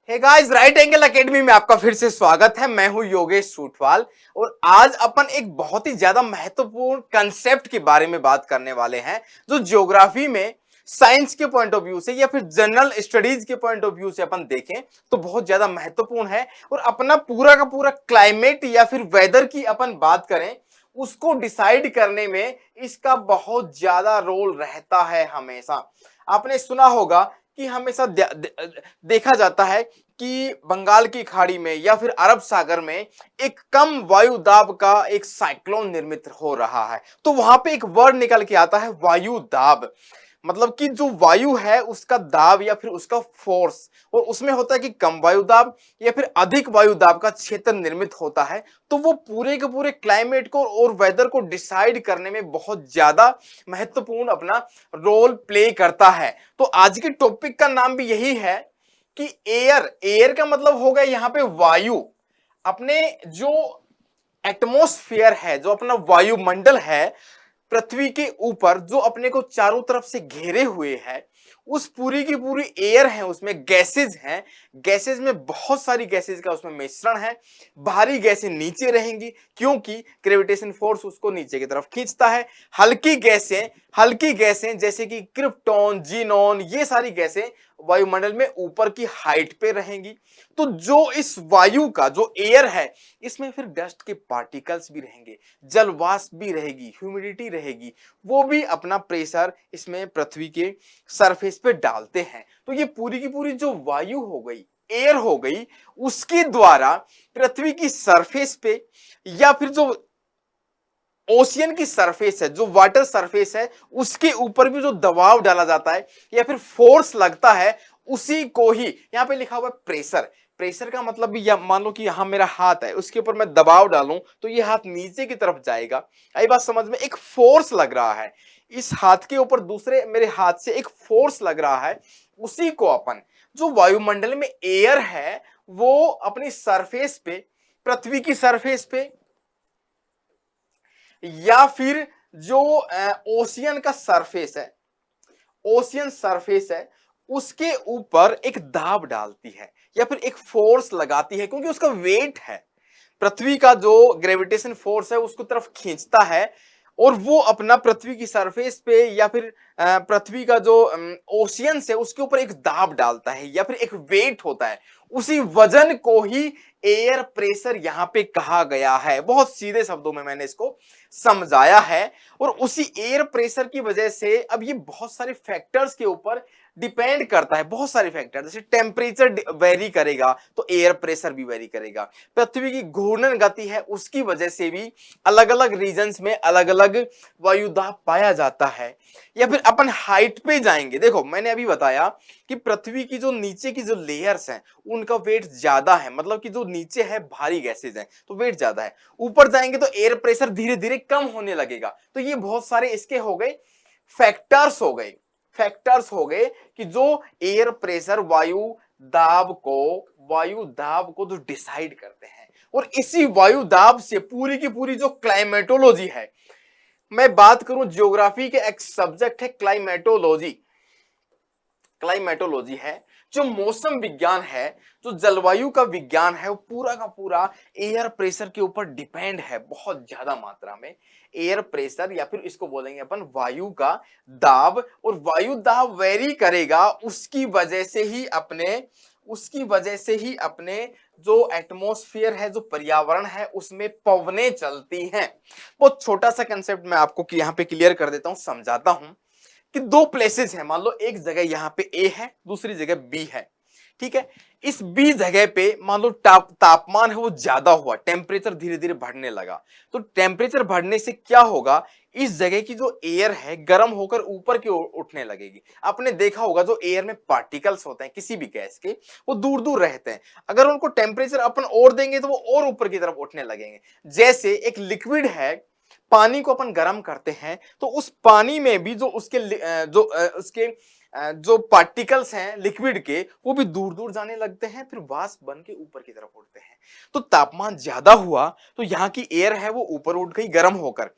हे guys, right angle academy में आपका फिर से स्वागत है। मैं हूं योगेश सूटवाल और आज अपन एक बहुत ही ज्यादा महत्वपूर्ण कंसेप्ट के बारे में बात करने वाले हैं जो ज्योग्राफी में साइंस के पॉइंट ऑफ व्यू से या फिर जनरल स्टडीज के पॉइंट ऑफ व्यू से अपन देखें तो बहुत ज्यादा महत्वपूर्ण है। और अपना पूरा का पूरा क्लाइमेट या फिर वेदर की अपन बात करें, उसको डिसाइड करने में इसका बहुत ज्यादा रोल रहता है। हमेशा आपने सुना होगा कि हमेशा देखा जाता है कि बंगाल की खाड़ी में या फिर अरब सागर में एक कम वायु दाब का एक साइक्लोन निर्मित हो रहा है। तो वहां पे एक वर्ड निकल के आता है वायु दाब। मतलब कि जो वायु है उसका दाब या फिर उसका फोर्स, और उसमें होता है कि कम वायु दाब या फिर अधिक वायु दाब का क्षेत्र निर्मित होता है। तो वो पूरे के पूरे क्लाइमेट को और वेदर को डिसाइड करने में बहुत ज्यादा महत्वपूर्ण अपना रोल प्ले करता है। तो आज के टॉपिक का नाम भी यही है कि एयर का मतलब हो गया यहाँ पे वायु। अपने जो एटमॉस्फेयर है, जो अपना वायुमंडल है पृथ्वी के ऊपर, जो अपने को चारों तरफ से घेरे हुए है, उस पूरी की पूरी एयर है, उसमें गैसेज हैं। गैसेज में बहुत सारी गैसेज का उसमें मिश्रण है। भारी गैसें नीचे रहेंगी क्योंकि ग्रेविटेशन फोर्स उसको नीचे की तरफ खींचता है। हल्की गैसें जैसे कि क्रिप्टॉन, जीनॉन, ये सारी गैसें वायुमंडल में ऊपर की हाइट पे रहेंगी। तो जो इस वायु का जो एयर है, इसमें फिर डस्ट के पार्टिकल्स भी रहेंगे, जलवाष्प भी रहेगी, ह्यूमिडिटी रहेगी। वो भी अपना प्रेशर इसमें पृथ्वी के सरफेस पे डालते हैं। तो ये पूरी की पूरी जो वायु हो गई, एयर हो गई, उसके द्वारा पृथ्वी की सरफेस पे या फिर जो ओशियन की सरफेस है, जो वाटर सरफेस है, उसके ऊपर भी जो दबाव डाला जाता है या फिर फोर्स लगता है, उसी को ही यहां पे लिखा हुआ है प्रेशर। प्रेशर का मतलब भी मान लो कि यहां मेरा हाथ है, उसके ऊपर मैं दबाव डालूं तो ये हाथ नीचे की तरफ जाएगा। आई बात समझ में? एक फोर्स लग रहा है इस हाथ के ऊपर, दूसरे मेरे हाथ से एक फोर्स लग रहा है। उसी को अपन, जो वायुमंडल में एयर है, वो अपनी सरफेस पे, पृथ्वी की सरफेस पे या फिर जो ओशियन का सरफेस है, ओशियन सरफेस है, उसके ऊपर एक दाब डालती है या फिर एक फोर्स लगाती है, क्योंकि उसका वेट है। पृथ्वी का जो ग्रेविटेशन फोर्स है उसको तरफ खींचता है, और वो अपना पृथ्वी की सरफेस पे या फिर पृथ्वी का जो ओशियन है उसके ऊपर एक दाब डालता है या फिर एक वेट होता है। उसी वजन को ही एयर प्रेशर यहां पे कहा गया है। बहुत सीधे शब्दों में मैंने इसको समझाया है। और उसी एयर प्रेशर की वजह से अब ये बहुत सारे फैक्टर्स के ऊपर डिपेंड करता है। बहुत सारे फैक्टर, जैसे टेम्परेचर वेरी करेगा तो एयर प्रेशर भी वेरी करेगा। पृथ्वी की घूर्णन गति है, उसकी वजह से भी अलग अलग रीजन्स में अलग अलग वायुदाब पाया जाता है। या फिर अपन हाइट पे जाएंगे, देखो मैंने अभी बताया कि पृथ्वी की जो नीचे की जो लेयर्स हैं उनका वेट ज्यादा है, मतलब कि जो नीचे है भारी गैसेज हैं तो वेट ज्यादा है। ऊपर जाएंगे तो एयर प्रेशर धीरे धीरे कम होने लगेगा। तो ये बहुत सारे इसके हो गए फैक्टर्स हो गए, कि जो एयर प्रेशर वायु दाब को जो डिसाइड करते हैं। और इसी वायु दाब से पूरी की पूरी जो क्लाइमेटोलॉजी है, मैं बात करूं ज्योग्राफी के एक सब्जेक्ट है क्लाइमेटोलॉजी है, जो मौसम विज्ञान है, जो जलवायु का विज्ञान है, वो पूरा का पूरा एयर प्रेशर के ऊपर डिपेंड है बहुत ज्यादा मात्रा में। एयर प्रेशर या फिर इसको बोलेंगे अपन वायु का दाब, और वायु दाब वेरी करेगा, उसकी वजह से ही अपने जो एटमॉस्फेयर है, जो पर्यावरण है, उसमें पवनें चलती हैं। बहुत छोटा सा कंसेप्ट मैं आपको यहाँ पे क्लियर कर देता हूं, समझाता हूं कि दो प्लेसेस हैं। मान लो एक जगह यहां पे ए है, दूसरी जगह बी है, ठीक है। इस बी जगह पे मान लो तापमान है वो ज्यादा हुआ, टेम्परेचर धीरे धीरे बढ़ने लगा। तो टेम्परेचर बढ़ने से क्या होगा, इस जगह की जो एयर है गर्म होकर ऊपर की ओर उठने लगेगी। आपने देखा होगा जो एयर में पार्टिकल्स होते हैं किसी भी गैस के, वो दूर दूर रहते हैं। अगर उनको टेम्परेचर अपन और देंगे तो वो और ऊपर की तरफ उठने लगेंगे। जैसे एक लिक्विड है, पानी को अपन गर्म करते हैं तो उस पानी में भी जो उसके पार्टिकल्स हैं लिक्विड के, वो भी दूर दूर जाने लगते हैं, फिर वाष्प बन के ऊपर की तरफ उड़ते हैं। तो तापमान ज्यादा हुआ तो यहाँ की एयर है वो ऊपर उठ गई गर्म होकर।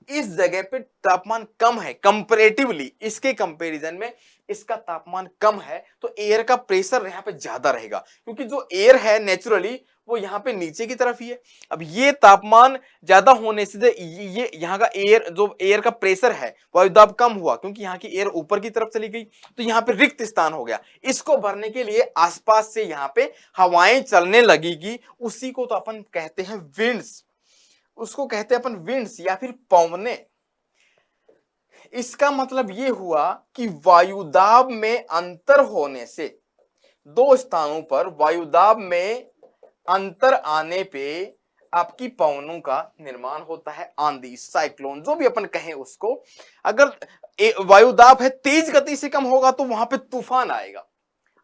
इस जगह पे तापमान कम है कंपैरेटिवली, इसके कंपैरिजन में इसका तापमान कम है, तो एयर का प्रेशर यहाँ पे ज्यादा रहेगा, क्योंकि जो एयर है नेचुरली वो यहाँ पे नीचे की तरफ ही है। अब ये तापमान ज्यादा होने से ये यहाँ का एयर, जो एयर का प्रेशर है, वायुदाब कम हुआ क्योंकि यहाँ की एयर ऊपर की तरफ चली गई, तो यहाँ पे रिक्त स्थान हो गया। इसको भरने के लिए आसपास से यहाँ पे हवाएं चलने लगेगी, उसी को तो अपन कहते हैं विंड्स, उसको कहते हैं अपन विंड्स या फिर पवने। इसका मतलब ये हुआ कि वायुदाब में अंतर होने से, दो स्थानों पर वायुदाब में अंतर आने पे आपकी पवनों का निर्माण होता है, आंधी, साइक्लोन, जो भी अपन कहें उसको। अगर वायुदाब है तेज गति से कम होगा तो वहां पे तूफान आएगा,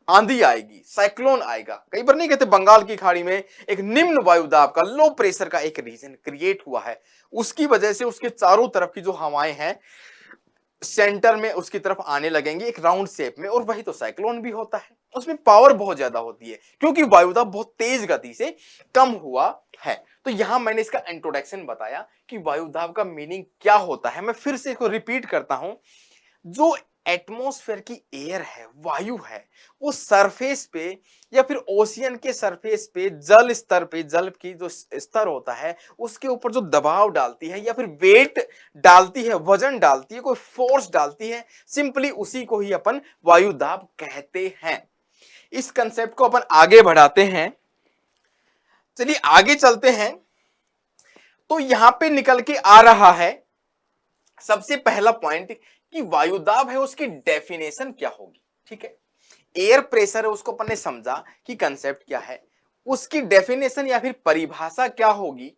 आंधी आएगी, साइक्लोन आएगा। कई बार नहीं कहते बंगाल की खाड़ी में एक निम्न वायुदाब का, लो प्रेशर का एक रीजन क्रिएट हुआ है, उसकी वजह से उसके चारों तरफ की जो हवाएं हैं सेंटर में उसकी तरफ आने लगेंगे एक राउंड शेप में, और वही तो साइक्लोन भी होता है। उसमें पावर बहुत ज्यादा होती है क्योंकि वायुदाब बहुत तेज गति से कम हुआ है। तो यहां मैंने इसका इंट्रोडक्शन बताया कि वायुदाब का मीनिंग क्या होता है। मैं फिर से इसको रिपीट करता हूं, जो एटमॉस्फेयर की एयर है, वायु है, वो सरफेस पे या फिर ओशियन के सरफेस पे, जल स्तर पे, जल की जो स्तर होता है उसके ऊपर जो दबाव डालती है या फिर वेट डालती है, वजन डालती है, कोई फोर्स डालती है, सिंपली उसी को ही अपन वायुदाब कहते हैं। इस कंसेप्ट को अपन आगे बढ़ाते हैं, चलिए आगे चलते हैं। तो यहां पे निकल के आ रहा है सबसे पहला पॉइंट कि वायुदाब है उसकी डेफिनेशन क्या होगी। ठीक है, एयर प्रेशर है उसको अपन ने समझा कि कंसेप्ट क्या है, उसकी डेफिनेशन या फिर परिभाषा क्या होगी।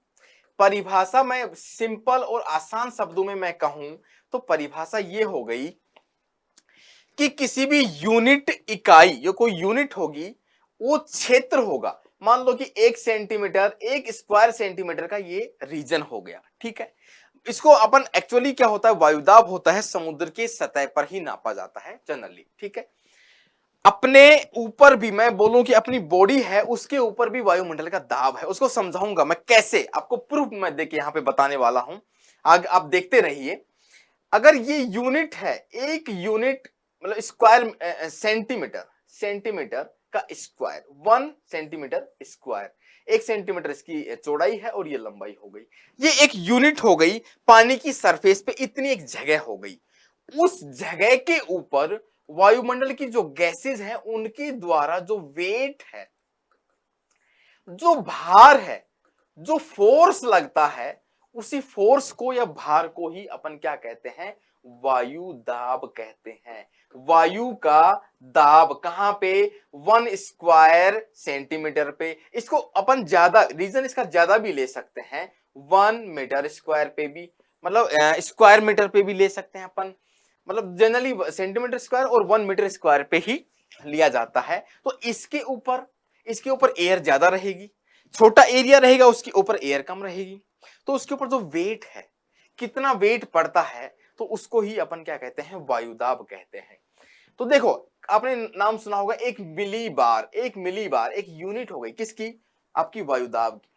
परिभाषा मैं सिंपल और आसान शब्दों में मैं कहूं तो परिभाषा ये हो गई कि किसी भी यूनिट इकाई, जो कोई यूनिट होगी, वो क्षेत्र होगा। मान लो कि 1 सेंटीमीटर, 1 स्क्वायर सेंटीमीटर का ये रीजन हो गया। ठीक है, इसको अपन एक्चुअली क्या होता है, वायुदाब होता है समुद्र की सतह पर ही नापा जाता है जनरली। ठीक है, अपने ऊपर भी मैं बोलूं कि अपनी बॉडी है उसके ऊपर भी वायुमंडल का दाब है। उसको समझाऊंगा मैं कैसे, आपको प्रूफ मैं देके यहां पे बताने वाला हूं, आगे आप देखते रहिए। अगर ये यूनिट है, एक यूनिट मतलब स्क्वायर सेंटीमीटर, सेंटीमीटर का स्क्वायर, 1 सेंटीमीटर स्क्वायर, 1 सेंटीमीटर इसकी चौड़ाई है और ये लंबाई हो गई। ये एक यूनिट हो गई, पानी की सरफेस पे इतनी एक जगह हो गई। उस जगह के ऊपर वायुमंडल की जो गैसेज हैं उनके द्वारा जो वेट है, जो भार है, जो फोर्स लगता है, उसी फोर्स को या भार को ही अपन क्या कहते हैं, वायु दाब कहते हैं। वायु का दाब कहां पे, 1 स्क्वायर सेंटीमीटर पे। इसको अपन ज्यादा, रीजन इसका ज्यादा भी ले सकते हैं, 1 मीटर स्क्वायर पे भी, मतलब स्क्वायर मीटर पे भी ले सकते हैं अपन, मतलब जनरली सेंटीमीटर स्क्वायर और 1 मीटर स्क्वायर पे ही लिया जाता है। तो इसके ऊपर एयर ज्यादा रहेगी, छोटा एरिया रहेगा उसके ऊपर एयर कम रहेगी, तो उसके ऊपर जो वेट है, कितना वेट पड़ता है, तो उसको ही अपन क्या कहते हैं, वायुदाब कहते हैं। तो देखो, आपने नाम सुना होगा एक मिलीबार, एक मिलीबार एक यूनिट हो गई किसकी, आपकी वायुदाब की,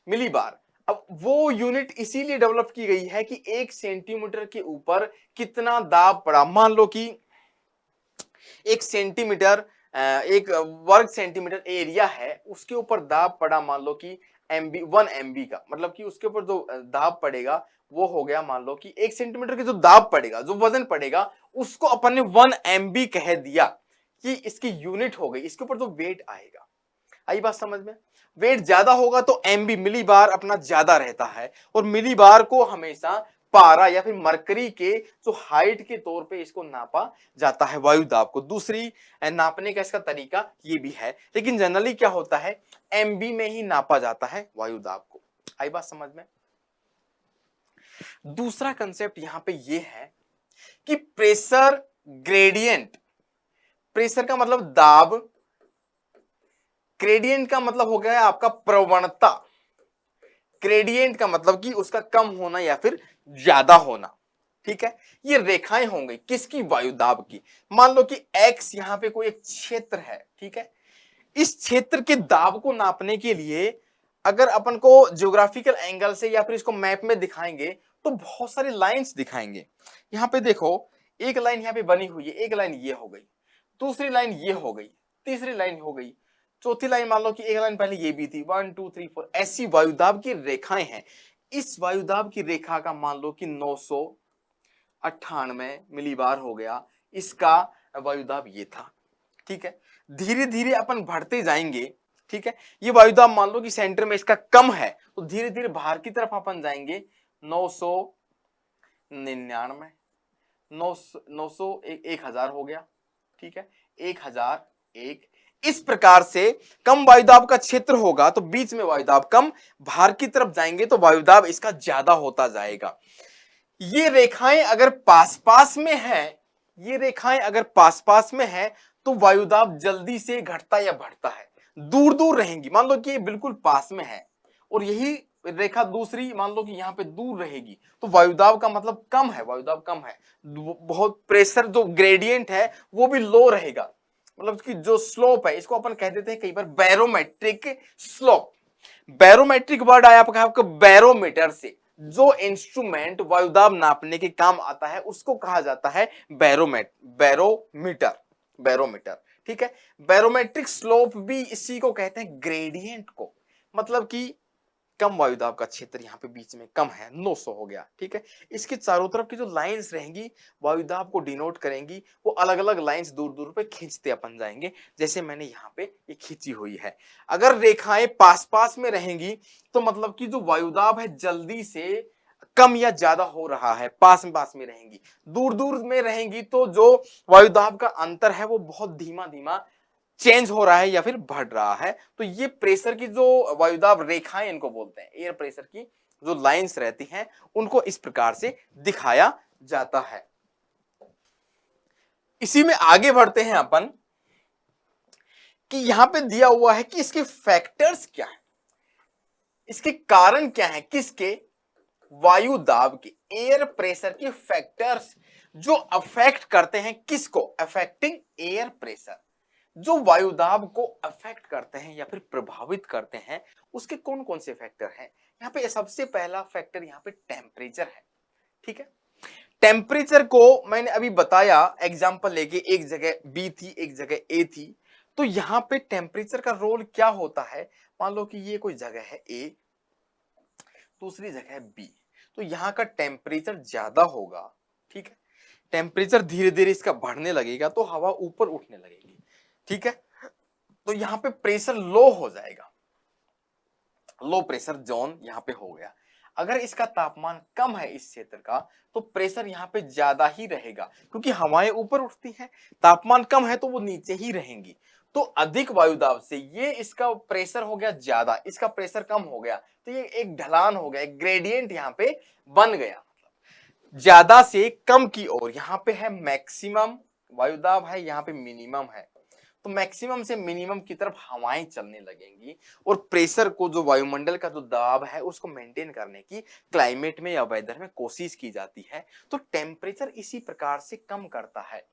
मिलीबार। अब वो यूनिट इसीलिए डेवलप की गई है कि 1 सेंटीमीटर के ऊपर कितना दाब पड़ा। मान लो कि 1 सेंटीमीटर, एक वर्ग सेंटीमीटर एरिया है, उसके ऊपर दाब पड़ा मान लो कि एमबी, 1 MB का, मतलब कि उसके ऊपर जो दाब पड़ेगा वो हो गया, मान लो कि 1 सेंटीमीटर की जो दाब पड़ेगा, जो वजन पड़ेगा, उसको अपन ने 1 MB कह दिया कि इसकी यूनिट हो गई। इसके ऊपर जो वेट आएगा, आई बात समझ में, वेट ज्यादा होगा तो एमबी, मिली बार अपना ज्यादा रहता है, और मिली बार को हमेशा पारा या फिर मरकरी के जो हाइट के तौर पे इसको नापा जाता है वायुदाब को। दूसरी नापने का इसका तरीका ये भी है, लेकिन जनरली क्या होता है, एमबी में ही नापा जाता है वायुदाब को। आई बात समझ में। दूसरा कंसेप्ट यहां पे ये है कि प्रेशर ग्रेडियंट, प्रेशर का मतलब दाब, ग्रेडियंट का मतलब हो गया है आपका प्रवणता, ग्रेडियंट का मतलब कि उसका कम होना या फिर ज्यादा होना। ठीक है, ये रेखाएं होंगी किसकी, वायुदाब की। मान लो कि एक्स यहां पे कोई एक क्षेत्र है, ठीक है, इस क्षेत्र के दाब को नापने के लिए अगर अपन को ज्योग्राफिकल एंगल से या फिर इसको मैप में दिखाएंगे तो बहुत सारी लाइंस दिखाएंगे। यहाँ पे देखो, एक लाइन यहाँ पे बनी हुई है, एक लाइन ये हो गई, दूसरी लाइन ये हो गई, तीसरी लाइन हो गई, चौथी लाइन मान लो कि एक लाइन पहले ये भी थी, 1 2 3 4 ऐसी वायुदाब की रेखाएं हैं। इस वायुदाब की रेखा का मान लो कि 998 मिलीबार हो गया, इसका वायुदाब ये था। ठीक है, धीरे धीरे अपन बढ़ते जाएंगे। ठीक है, ये वायुदाब मान लो कि सेंटर में इसका कम है, तो धीरे धीरे बाहर की तरफ अपन जाएंगे। 999, 900, 1000 हो गया। ठीक है, 1001। इस प्रकार से कम वायुदाब का क्षेत्र होगा तो बीच में वायुदाब कम, बाहर की तरफ जाएंगे तो वायुदाब इसका ज्यादा होता जाएगा। ये रेखाएं अगर पास पास में है, ये रेखाएं अगर पास पास में है तो वायुदाब जल्दी से घटता या बढ़ता है। दूर दूर रहेंगी, मान लो कि ये बिल्कुल पास में है और यही रेखा दूसरी मान लो कि यहाँ पे दूर रहेगी, तो वायुदाब का मतलब कम है, वायुदाब कम है। बहुत प्रेशर जो ग्रेडियंट है वो भी लो रहेगा, मतलब कि जो स्लोप है इसको अपन कह देते हैं कई बार बैरोमेट्रिक स्लोप। बैरोमेट्रिक वर्ड आया आपका बैरोमीटर से। जो इंस्ट्रूमेंट वायुदाब नापने के काम आता है उसको कहा जाता है बैरोमीटर। बैरोमीटर, ठीक है। बैरोमेट्रिक स्लोप भी इसी को कहते हैं, ग्रेडियंट को, मतलब कि कम वायुदाब का क्षेत्र यहाँ पे बीच में कम है, 900 हो गया। ठीक है, इसके चारों तरफ की जो लाइंस रहेंगी वायुदाब को डिनोट करेंगी, वो अलग अलग लाइंस दूर दूर पे खींचते अपन जाएंगे, जैसे मैंने यहाँ पे ये खींची हुई है। अगर रेखाएं पास पास में रहेंगी तो मतलब कि जो वायुदाब है जल्दी से कम या ज्यादा हो रहा है, पास में रहेंगी। दूर दूर में रहेंगी तो जो वायुदाब का अंतर है वो बहुत धीमा धीमा चेंज हो रहा है या फिर बढ़ रहा है। तो ये प्रेशर की जो वायुदाब रेखाएं इनको बोलते हैं, एयर प्रेशर की जो लाइंस रहती हैं उनको इस प्रकार से दिखाया जाता है। इसी में आगे बढ़ते हैं अपन कि यहां पे दिया हुआ है कि इसके फैक्टर्स क्या है, इसके कारण क्या है, किसके, वायुदाब के, एयर प्रेशर के फैक्टर्स जो अफेक्ट करते हैं किसको, अफेक्टिंग एयर प्रेशर, जो वायुदाब को अफेक्ट करते हैं या फिर प्रभावित करते हैं, उसके कौन कौन से फैक्टर हैं। यहाँ पे सबसे पहला फैक्टर यहाँ पे टेम्परेचर है। ठीक है, टेम्परेचर को मैंने अभी बताया एग्जांपल लेके, एक जगह बी थी एक जगह ए थी, तो यहाँ पे टेम्परेचर का रोल क्या होता है। मान लो कि ये कोई जगह है ए, दूसरी जगह है बी, तो यहाँ का टेम्परेचर ज्यादा होगा। ठीक है, टेम्परेचर धीरे धीरे इसका बढ़ने लगेगा तो हवा ऊपर उठने लगेगी। ठीक है, तो यहां पे प्रेशर लो हो जाएगा, लो प्रेशर जोन यहां पे हो गया। अगर इसका तापमान कम है इस क्षेत्र का तो प्रेशर यहां पे ज्यादा ही रहेगा, क्योंकि हवाएं ऊपर उठती हैं, तापमान कम है तो वो नीचे ही रहेंगी। तो अधिक वायुदाब से ये इसका प्रेशर हो गया ज्यादा, इसका प्रेशर कम हो गया, तो ये एक ढलान हो गया, एक ग्रेडियंट यहाँ पे बन गया, ज्यादा से कम की ओर। यहाँ पे है मैक्सिमम वायुदाब है, यहाँ पे मिनिमम है, तो मैक्सिमम से मिनिमम की तरफ हवाएं चलने लगेंगी और प्रेशर को, जो वायुमंडल का जो दबाव है उसको मेंटेन करने की क्लाइमेट में या वेदर में कोशिश की जाती है। तो टेम्परेचर इसी प्रकार से कम करता है।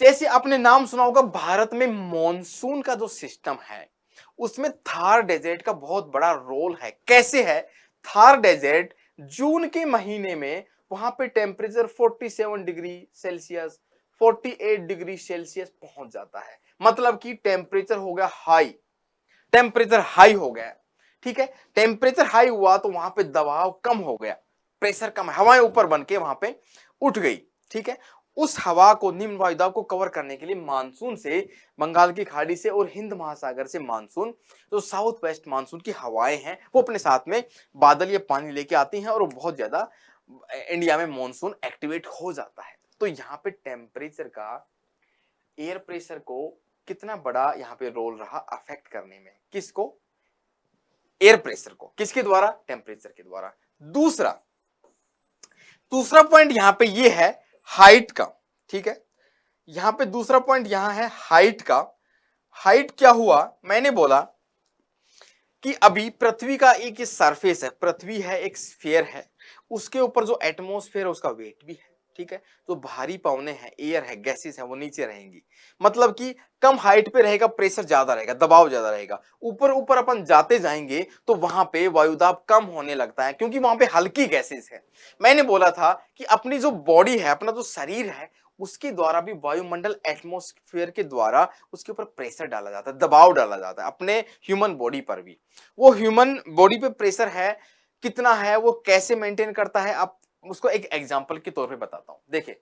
जैसे आपने नाम सुना होगा, भारत में मॉनसून का जो सिस्टम है उसमें थार डेजर्ट का बहुत बड़ा रोल है। कैसे है, थार डेजर्ट जून के महीने में वहां पे temperature 47 degree Celsius 48 degree Celsius पहुंच जाता है, मतलब कि टेम्परेचर हो गया हाई, टेम्परेचर हाई हो गया। ठीक है, टेम्परेचर हाई हुआ तो वहां पे दबाव कम हो गया, प्रेशर कम, हवाएं ऊपर बन के वहां पे उठ गई। ठीक है, उस हवा को, निम्न वायुदाब को कवर करने के लिए मानसून से, बंगाल की खाड़ी से और हिंद महासागर से मानसून, जो साउथ वेस्ट मानसून की हवाएं हैं वो अपने साथ में बादल या पानी लेके आती हैं और बहुत ज्यादा इंडिया में मानसून एक्टिवेट हो जाता है। तो यहाँ पे टेम्परेचर का एयर प्रेशर को कितना बड़ा यहाँ पे रोल रहा अफेक्ट करने में, किसको, एयर प्रेशर को, किसके द्वारा, टेम्परेचर के द्वारा। दूसरा पॉइंट यहाँ पे ये है हाइट का। ठीक है, यहाँ पे दूसरा पॉइंट यहाँ है हाइट का। हाइट क्या हुआ, मैंने बोला कि अभी पृथ्वी का एक सरफेस है, पृथ्वी है, एक स्फीयर है, उसके ऊपर जो एटमॉस्फेयर है उसका वेट भी है। ठीक है। तो भारी पवने हैं, एयर है, गैसेस है, वो नीचे रहेंगी। मतलब कि कम हाइट पे रहेगा, प्रेशर ज्यादा रहेगा, दबाव ज्यादा रहेगा। ऊपर ऊपर अपन जाते जाएंगे तो वहां पे वायुदाब कम होने लगता है, क्योंकि वहां पे हल्की गैसेस है। मैंने बोला था कि अपनी जो बॉडी है, अपना जो शरीर है, उसके द्वारा भी वायुमंडल एटमॉस्फेयर के द्वारा उसके ऊपर प्रेशर डाला जाता है, दबाव डाला जाता है, अपने ह्यूमन बॉडी पर भी। वो ह्यूमन बॉडी पे प्रेशर है, कितना है, वो कैसे मेंटेन करता है, आप उसको एक एग्जांपल के तौर पे बताता हूं। देखिए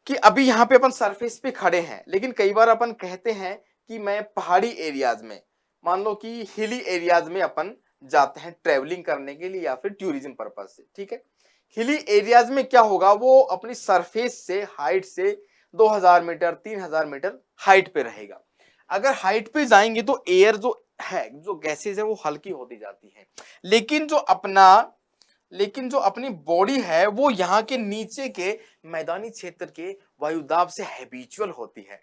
कि अभी यहाँ पे अपन सरफेस पे खड़े हैं, लेकिन कई बार अपन कहते हैं कि मैं पहाड़ी एरियाज में, मान लो कि हिली एरियाज में अपन जाते हैं ट्रेवलिंग करने के लिए या फिर टूरिज्म पर्पज से, ठीक है। हिली एरियाज में क्या होगा, वो अपनी सरफेस से हाइट से 2000 मीटर 3000 मीटर हाइट पे रहेगा। अगर हाइट पे जाएंगे तो एयर जो है, जो गैसेज है, वो हल्की होती जाती है। लेकिन जो अपना लेकिन जो अपनी बॉडी है वो यहाँ के नीचे के मैदानी क्षेत्र के वायुदाब से हैबिचुअल होती है,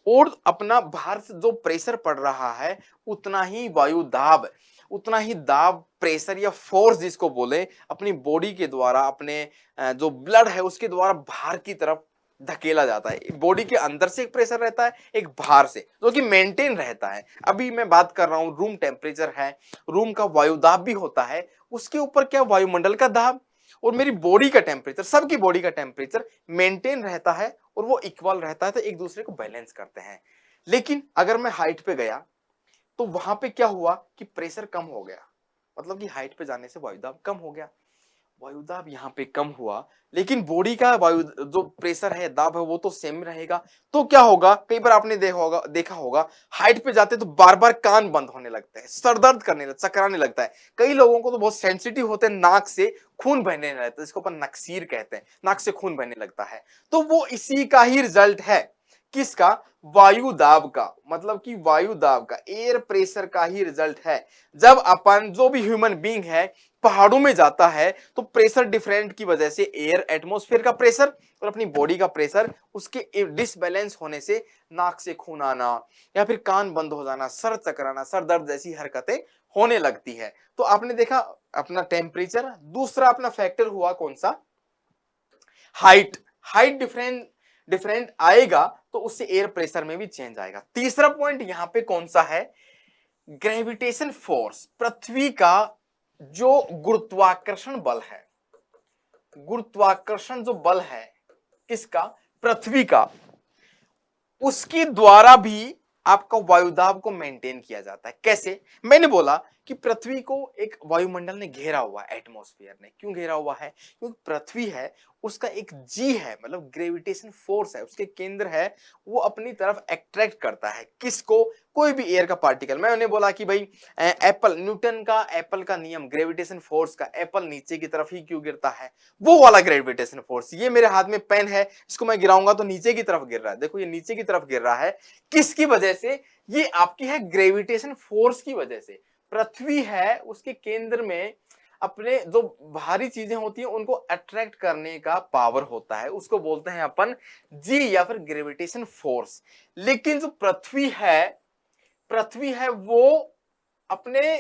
और अपना बाहर से जो प्रेशर पड़ रहा है उतना ही वायुदाब, उतना ही दाब, प्रेशर या फोर्स जिसको बोले, अपनी बॉडी के द्वारा, अपने जो ब्लड है उसके द्वारा बाहर की तरफ धकेला जाता है। बॉडी के अंदर से एक प्रेशर रहता है, एक बाहर से, जो कि मेंटेन रहता है। अभी मैं बात कर रहा हूं, रूम टेम्परेचर है, रूम का वायुदाब भी होता है, उसके ऊपर क्या वायुमंडल का दाब, और मेरी बॉडी का टेम्परेचर, सबकी बॉडी का टेम्परेचर मेंटेन रहता है, और वो इक्वल रहता है, तो एक दूसरे को बैलेंस करते हैं। लेकिन अगर मैं हाइट पे गया तो वहां पे क्या हुआ कि प्रेशर कम हो गया, मतलब कि हाइट पे जाने से वायुदाब कम हो गया। वायुदाब यहाँ पे कम हुआ, लेकिन बॉडी का वायु जो प्रेशर है, दाब है, वो तो सेम रहेगा। तो क्या होगा, कई बार आपने देखा होगा हाइट पे जाते तो बार बार कान बंद होने लगते हैं, सर दर्द करने लगता, चकराने लगता है। कई लोगों को तो बहुत सेंसिटिव होते हैं, नाक से खून बहने लगता है, इसको अपन नक्सीर कहते हैं, नाक से खून बहने लगता है। तो वो इसी का ही रिजल्ट है, किसका, वायु दाब का, मतलब कि वायु दाब का, एयर प्रेशर का ही रिजल्ट है। जब अपन, जो भी ह्यूमन बीइंग है, पहाड़ों में जाता है तो प्रेशर डिफरेंट की वजह से एयर एटमॉस्फेयर का प्रेशर और अपनी बॉडी का प्रेशर, उसके डिसबैलेंस होने से नाक से खून आना या फिर कान बंद हो जाना, सर चकराना, सर दर्द जैसी हरकतें होने लगती है। तो आपने देखा अपना टेम्परेचर। दूसरा अपना फैक्टर हुआ कौन सा, हाइट। हाइट डिफरेंट डिफरेंट आएगा तो उससे एयर प्रेशर में भी चेंज आएगा। तीसरा पॉइंट यहां पे कौन सा है, ग्रेविटेशन फोर्स, पृथ्वी का जो गुरुत्वाकर्षण बल है, गुरुत्वाकर्षण जो बल है किसका, पृथ्वी का, उसके द्वारा भी आपका वायुदाब को मेंटेन किया जाता है। कैसे, मैंने बोला कि पृथ्वी को एक वायुमंडल ने घेरा हुआ है, एटमॉस्फेयर ने क्यों घेरा हुआ है, क्योंकि पृथ्वी है, उसका एक जी है, मतलब ग्रेविटेशन फोर्स है, उसके केंद्र है, वो अपनी तरफ अट्रैक्ट करता है किसको, कोई भी एयर का पार्टिकल। मैं उन्हें बोला कि भाई एप्पल, न्यूटन का एप्पल का नियम, ग्रेविटेशन फोर्स का, एप्पल नीचे की तरफ ही क्यों गिरता है, वो वाला ग्रेविटेशन फोर्स। ये मेरे हाथ में पेन है, इसको मैं गिराऊंगा तो नीचे की तरफ गिर रहा है, देखो ये नीचे की तरफ गिर रहा है, किसकी वजह से, ये आपकी है ग्रेविटेशन फोर्स की वजह से। पृथ्वी है, उसके केंद्र में अपने जो भारी चीजें होती हैं उनको अट्रैक्ट करने का पावर होता है, उसको बोलते हैं अपन जी या फिर ग्रेविटेशन फोर्स। लेकिन जो पृथ्वी है वो अपने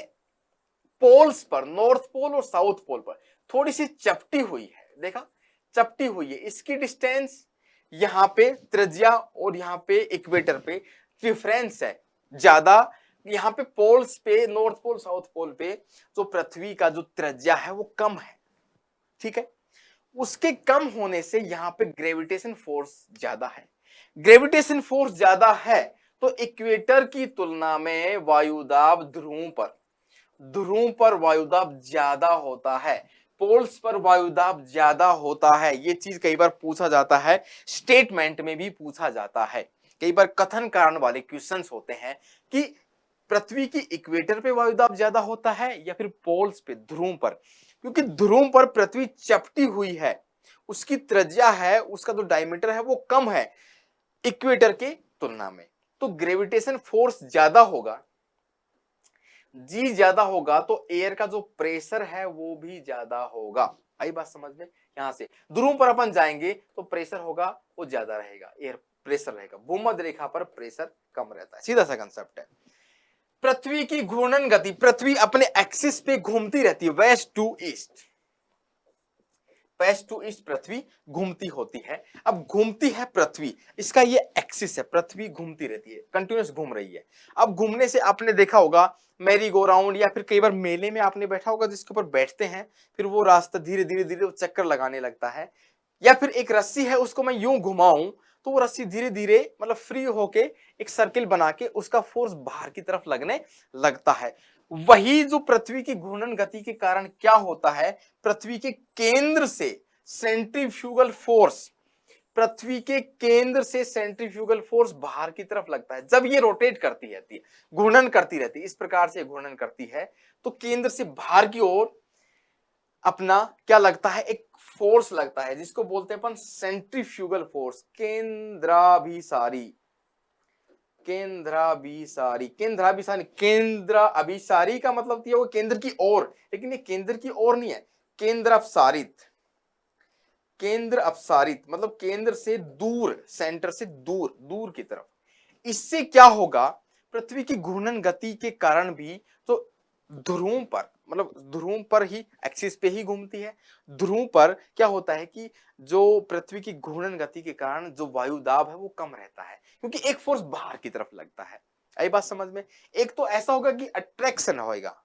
पोल्स पर, नॉर्थ पोल और साउथ पोल पर थोड़ी सी चपटी हुई है, देखा, चपटी हुई है। इसकी डिस्टेंस यहाँ पे त्रिज्या और यहाँ पे इक्वेटर पे डिफरेंस है ज्यादा। यहाँ पे पोल्स पे, नॉर्थ पोल साउथ पोल पे जो पृथ्वी का जो त्रिज्या है वो कम है, ठीक है। उसके कम होने से यहाँ पे ग्रेविटेशन फोर्स ज्यादा है। ग्रेविटेशन फोर्स ज्यादा है तो इक्वेटर की तुलना में वायुदाब ध्रुवों पर वायुदाब ज्यादा होता है, पोल्स पर वायुदाब ज्यादा होता है। ये चीज कई बार पूछा जाता है, स्टेटमेंट में भी पूछा जाता है, कई बार कथन कारण वाले क्वेश्चंस होते हैं कि पृथ्वी की इक्वेटर पे वायुदाब ज्यादा होता है या फिर पोल्स पे, ध्रुव पर। क्योंकि ध्रुव पर पृथ्वी चपटी हुई है, उसकी त्रिज्या है, उसका जो डायमीटर है वो कम है इक्वेटर की तुलना में, तो ग्रेविटेशन फोर्स ज्यादा होगा, जी ज्यादा होगा, तो एयर का जो प्रेशर है वो भी ज्यादा होगा। आई बात समझ में, यहां से ध्रुव पर अपन जाएंगे तो प्रेशर होगा वो ज्यादा रहेगा, एयर प्रेशर रहेगा, भूमध्य रेखा पर प्रेशर कम रहता है, सीधा सा कंसेप्ट है। पृथ्वी की घूर्णन गति, पृथ्वी अपने एक्सिस पे घूमती रहती है, west to east. West to east पृथ्वी घूमती होती है। अब घूमती है पृथ्वी, इसका ये एक्सिस है, पृथ्वी घूमती रहती है, कंटिन्यूस घूम रही है। अब घूमने से आपने देखा होगा मैरी गो राउंड, या फिर कई बार मेले में आपने बैठा होगा जिसके ऊपर बैठते हैं, फिर वो रास्ता धीरे धीरे धीरे चक्कर लगाने लगता है। या फिर एक रस्सी है, उसको मैं यूं घुमाऊं तो वो रस्सी धीरे धीरे मतलब फ्री होके एक सर्किल बना के उसका फोर्स बाहर की तरफ लगने लगता है। वही जो पृथ्वी की घूर्णन गति के कारण क्या होता है, पृथ्वी के केंद्र से सेंट्रीफ्यूगल फोर्स, पृथ्वी के केंद्र से सेंट्रीफ्यूगल फोर्स बाहर की तरफ लगता है। जब ये रोटेट करती रहती है, घूर्णन करती रहती है, इस प्रकार से घूर्णन करती है, तो केंद्र से बाहर की ओर अपना क्या लगता है, एक फोर्स लगता है जिसको बोलते हैं अपन सेंट्रीफ्यूगल फोर्स, केंद्राभिसारी। केंद्राभिसारी, केंद्राभिसारी, केंद्र अभिसारी का मतलब ये वो केंद्र की ओर, लेकिन ये केंद्र की ओर नहीं है, केंद्र अपसारित। केंद्र अपसारित मतलब केंद्र से दूर, सेंटर से दूर, दूर की तरफ। इससे क्या होगा, पृथ्वी की घूर्णन गति के कारण भी तो ध्रुवों पर, मतलब ध्रुवों पर ही, एक्सिस पे ही घूमती है। ध्रुव पर क्या होता है कि जो पृथ्वी की घूर्णन गति के कारण जो वायु दाब है वो कम रहता है, क्योंकि एक फोर्स बाहर की तरफ लगता है। आई बात समझ में। एक तो ऐसा होगा कि अट्रैक्शन होएगा,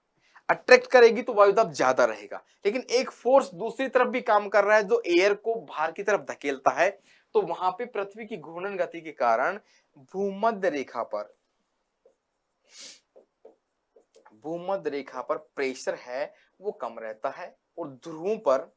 अट्रैक्ट करेगी तो वायु दाब ज्यादा रहेगा, लेकिन एक फोर्स दूसरी तरफ भी काम कर रहा है जो एयर को बाहर की तरफ धकेलता है, तो वहां पे पृथ्वी की घूर्णन गति के कारण भूमध्य रेखा पर, भूमध्य रेखा पर प्रेशर है वो कम रहता है, और ध्रुवों पर,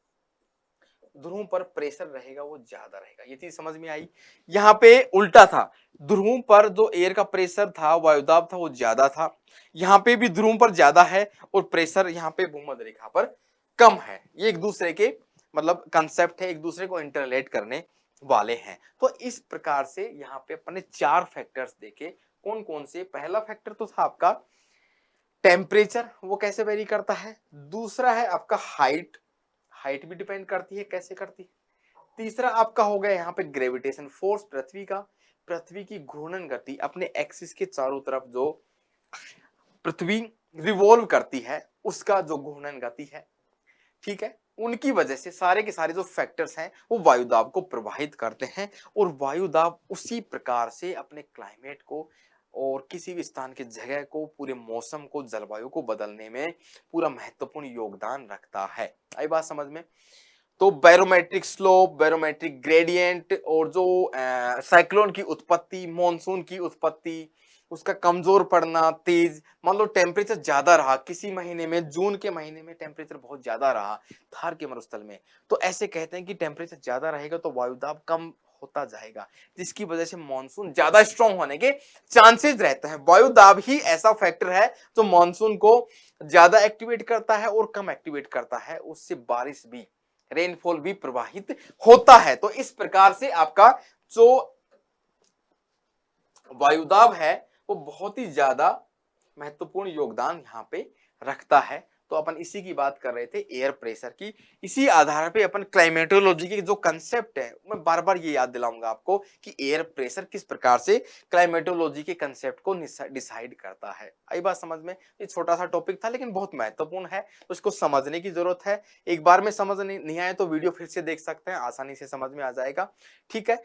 ध्रुवों पर प्रेशर रहेगा वो ज्यादा रहेगा। ये चीज समझ में आई। यहाँ पे उल्टा था, ध्रुवों पर जो एयर का प्रेशर था, वायुदाब था, वो ज्यादा था। यहाँ पे भी ध्रुवों पर ज्यादा है और प्रेशर यहाँ पे भूमध्य रेखा पर कम है। ये एक दूसरे के मतलब कंसेप्ट है, एक दूसरे को इंटरलेट करने वाले हैं। तो इस प्रकार से यहाँ पे अपने 4 फैक्टर्स देखे। कौन कौन से? पहला फैक्टर तो था आपका टेम्परेचर, वो कैसे वेरी करता है। दूसरा है आपका हाइट, हाइट भी डिपेंड करती है, कैसे करती है। तीसरा आपका हो गया यहाँ पे ग्रेविटेशन फोर्स, पृथ्वी का, पृथ्वी की घूर्णन गति, अपने एक्सिस के चारों तरफ जो पृथ्वी रिवॉल्व करती है उसका जो घूर्णन गति है, ठीक है, उनकी वजह से सारे के सारे जो फैक्टर्स हैं वो वायुदाब को प्रभावित करते हैं। और वायुदाब उसी प्रकार से अपने क्लाइमेट को और किसी भी स्थान के जगह को, पूरे मौसम को, जलवायु को बदलने में पूरा महत्वपूर्ण योगदान रखता है। आई बात समझ में। तो बैरोमेट्रिक स्लोप, बैरोमेट्रिक ग्रेडियंट, और जो साइक्लोन की उत्पत्ति, मॉनसून की उत्पत्ति, उसका कमजोर पड़ना, तेज, मान लो टेम्परेचर ज्यादा रहा किसी महीने में, जून के महीने में टेम्परेचर बहुत ज्यादा रहा थार के मरुस्थल में, तो ऐसे कहते हैं कि टेम्परेचर ज्यादा रहेगा तो वायुदाब कम होता जाएगा, जिसकी वजह से मॉनसून ज्यादा स्ट्रॉन्ग होने के चांसेस रहते हैं। वायुदाब ही ऐसा फैक्टर है जो मॉनसून को ज्यादा एक्टिवेट करता है और कम एक्टिवेट करता है, उससे बारिश भी, रेनफॉल भी प्रभावित होता है। तो इस प्रकार से आपका जो वायुदाब है वो बहुत ही ज्यादा महत्वपूर्ण योगदान यहाँ पे रखता है। तो अपन इसी की बात कर रहे थे, एयर प्रेशर की। इसी आधार पे अपन क्लाइमेटोलॉजी के जो कंसेप्ट है, मैं बार बार ये याद दिलाऊंगा आपको कि एयर प्रेशर किस प्रकार से क्लाइमेटोलॉजी के कंसेप्ट को डिसाइड करता है। आई बात समझ में। ये छोटा सा टॉपिक था लेकिन बहुत महत्वपूर्ण है, तो इसको समझने की जरूरत है। एक बार में समझ नहीं आए तो वीडियो फिर से देख सकते हैं, आसानी से समझ में आ जाएगा। ठीक है,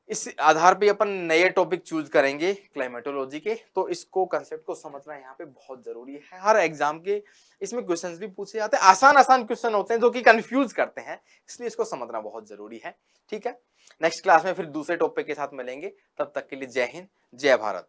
इस आधार पे अपन नए टॉपिक चूज करेंगे क्लाइमेटोलॉजी के, तो इसको कंसेप्ट को समझना यहाँ पे बहुत जरूरी है। हर एग्जाम के इसमें क्वेश्चंस भी पूछे जाते हैं, आसान आसान क्वेश्चन होते हैं जो कि कंफ्यूज करते हैं, इसलिए इसको समझना बहुत जरूरी है। ठीक है, नेक्स्ट क्लास में फिर दूसरे टॉपिक के साथ मिलेंगे, तब तक के लिए जय हिंद, जय भारत।